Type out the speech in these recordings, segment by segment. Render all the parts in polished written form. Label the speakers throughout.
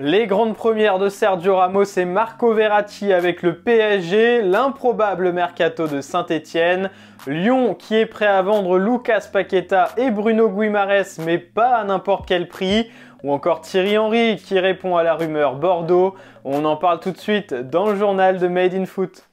Speaker 1: Les grandes premières de Sergio Ramos et Marco Verratti avec le PSG, l'improbable mercato de Saint-Etienne, Lyon qui est prêt à vendre Lucas Paqueta et Bruno Guimaraes mais pas à n'importe quel prix, ou encore Thierry Henry qui répond à la rumeur Bordeaux. On en parle tout de suite dans le journal de Made in Foot.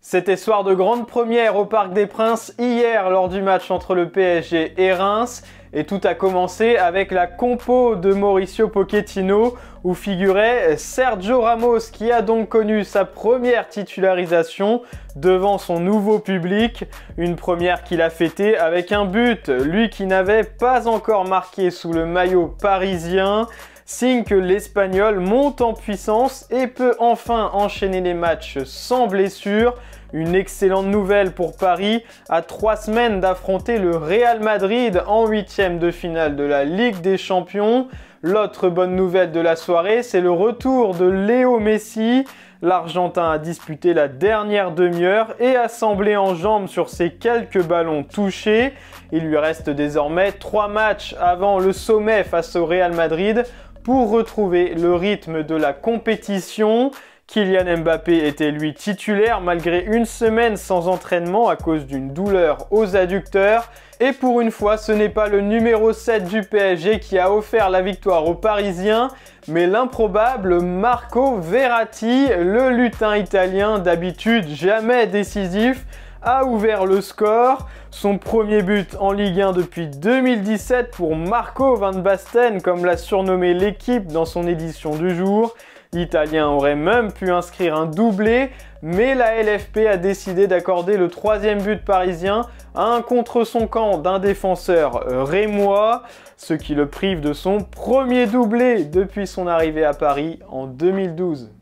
Speaker 1: C'était soir de grande première au Parc des Princes hier lors du match entre le PSG et Reims. Et tout a commencé avec la compo de Mauricio Pochettino où figurait Sergio Ramos qui a donc connu sa première titularisation devant son nouveau public. Une première qu'il a fêtée avec un but, lui qui n'avait pas encore marqué sous le maillot parisien. Signe que l'Espagnol monte en puissance et peut enfin enchaîner les matchs sans blessure. Une excellente nouvelle pour Paris, à 3 semaines d'affronter le Real Madrid en 8e de finale de la Ligue des Champions. L'autre bonne nouvelle de la soirée, c'est le retour de Léo Messi. L'Argentin a disputé la dernière demi-heure et a semblé en jambes sur ses quelques ballons touchés. Il lui reste désormais 3 matchs avant le sommet face au Real Madrid pour retrouver le rythme de la compétition. Kylian Mbappé était lui titulaire malgré une semaine sans entraînement à cause d'une douleur aux adducteurs. Et pour une fois, ce n'est pas le numéro 7 du PSG qui a offert la victoire aux Parisiens, mais l'improbable Marco Verratti, le lutin italien d'habitude jamais décisif, a ouvert le score. Son premier but en Ligue 1 depuis 2017 pour Marco Van Basten, comme l'a surnommé l'équipe dans son édition du jour. L'Italien aurait même pu inscrire un doublé, mais la LFP a décidé d'accorder le 3e but parisien à un contre son camp d'un défenseur rémois, ce qui le prive de son premier doublé depuis son arrivée à Paris en 2012.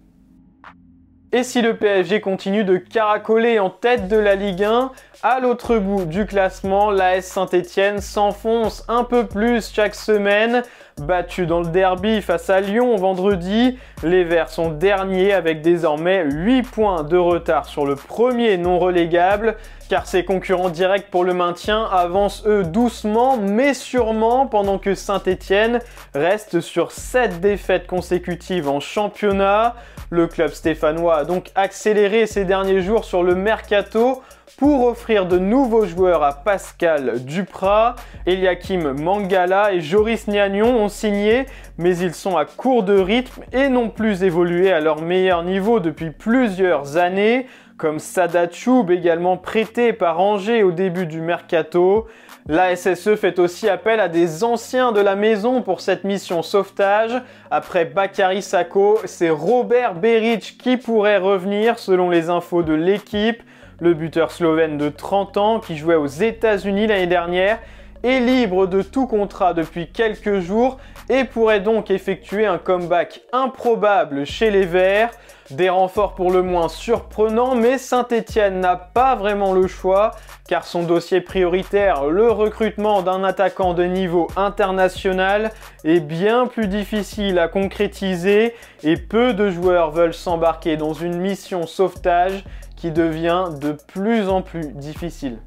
Speaker 1: Et si le PSG continue de caracoler en tête de la Ligue 1, à l'autre bout du classement, l'AS Saint-Etienne s'enfonce un peu plus chaque semaine. Battu dans le derby face à Lyon vendredi, les Verts sont derniers avec désormais 8 points de retard sur le premier non relégable, car ses concurrents directs pour le maintien avancent eux doucement mais sûrement pendant que Saint-Etienne reste sur 7 défaites consécutives en championnat. Le club stéphanois a donc accéléré ces derniers jours sur le mercato pour offrir de nouveaux joueurs à Pascal Duprat. Eliakim Mangala et Joris Gnagnon ont signé, mais ils sont à court de rythme et n'ont plus évolué à leur meilleur niveau depuis plusieurs années, comme Sadat Choub, également prêté par Angers au début du mercato. La SSE fait aussi appel à des anciens de la maison pour cette mission sauvetage. Après Bakary Sako, c'est Robert Berić qui pourrait revenir selon les infos de l'équipe. Le buteur slovène de 30 ans qui jouait aux États-Unis l'année dernière est libre de tout contrat depuis quelques jours et pourrait donc effectuer un comeback improbable chez les Verts. Des renforts pour le moins surprenants, mais Saint-Etienne n'a pas vraiment le choix car son dossier prioritaire, le recrutement d'un attaquant de niveau international, est bien plus difficile à concrétiser et peu de joueurs veulent s'embarquer dans une mission sauvetage qui devient de plus en plus difficile.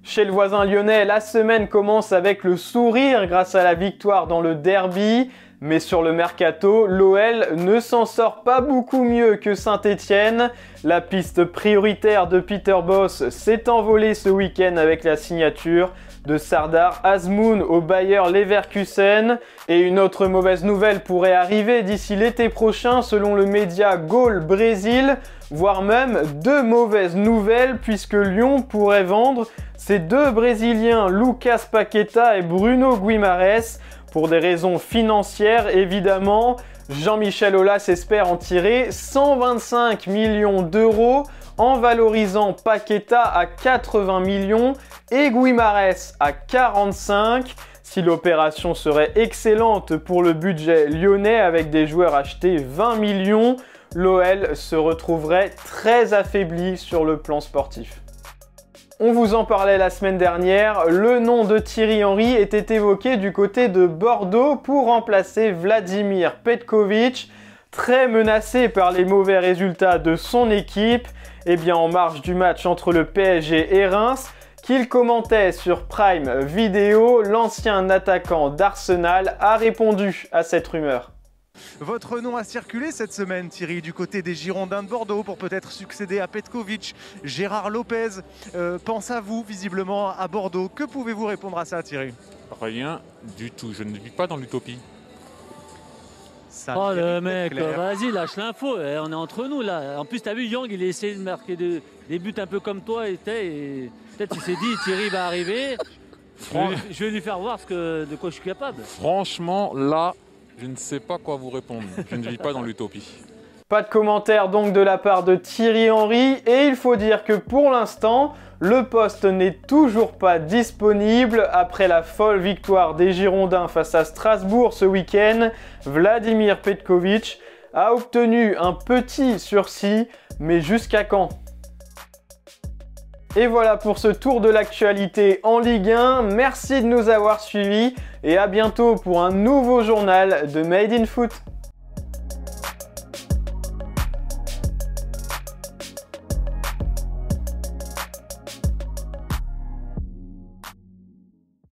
Speaker 1: Chez le voisin lyonnais, la semaine commence avec le sourire grâce à la victoire dans le derby. Mais sur le mercato, l'OL ne s'en sort pas beaucoup mieux que Saint-Etienne. La piste prioritaire de Peter Bosz s'est envolée ce week-end avec la signature de Sardar Azmoun au Bayer Leverkusen. Et une autre mauvaise nouvelle pourrait arriver d'ici l'été prochain selon le média Goal Brésil, voire même 2 mauvaises nouvelles puisque Lyon pourrait vendre ses 2 Brésiliens Lucas Paqueta et Bruno Guimaraes. Pour des raisons financières, évidemment, Jean-Michel Aulas espère en tirer 125 millions d'euros en valorisant Paqueta à 80 millions et Guimaraes à 45. Si l'opération serait excellente pour le budget lyonnais avec des joueurs achetés 20 millions, l'OL se retrouverait très affaibli sur le plan sportif. On vous en parlait la semaine dernière, le nom de Thierry Henry était évoqué du côté de Bordeaux pour remplacer Vladimir Petković, très menacé par les mauvais résultats de son équipe. Et bien en marge du match entre le PSG et Reims, qu'il commentait sur Prime Video, l'ancien attaquant d'Arsenal a répondu à cette rumeur.
Speaker 2: Votre nom a circulé cette semaine, Thierry, du côté des Girondins de Bordeaux pour peut-être succéder à Petkovic. Gérard Lopez pense à vous, visiblement, à Bordeaux. Que pouvez-vous répondre à ça, Thierry?
Speaker 3: Rien du tout, je ne vis pas dans l'utopie.
Speaker 4: Oh le mec, vas-y, lâche l'info, on est entre nous là. En plus, t'as vu, Yang, il a essayé de marquer des buts un peu comme toi et peut-être il s'est dit, Thierry va arriver, je vais lui faire voir de quoi je suis capable.
Speaker 3: Franchement, là, je ne sais pas quoi vous répondre. Je ne vis pas dans l'utopie.
Speaker 1: Pas de commentaire donc de la part de Thierry Henry, et il faut dire que pour l'instant, le poste n'est toujours pas disponible. Après la folle victoire des Girondins face à Strasbourg ce week-end, Vladimir Petkovic a obtenu un petit sursis, mais jusqu'à quand? Et voilà pour ce tour de l'actualité en Ligue 1. Merci de nous avoir suivis et à bientôt pour un nouveau journal de Made in Foot.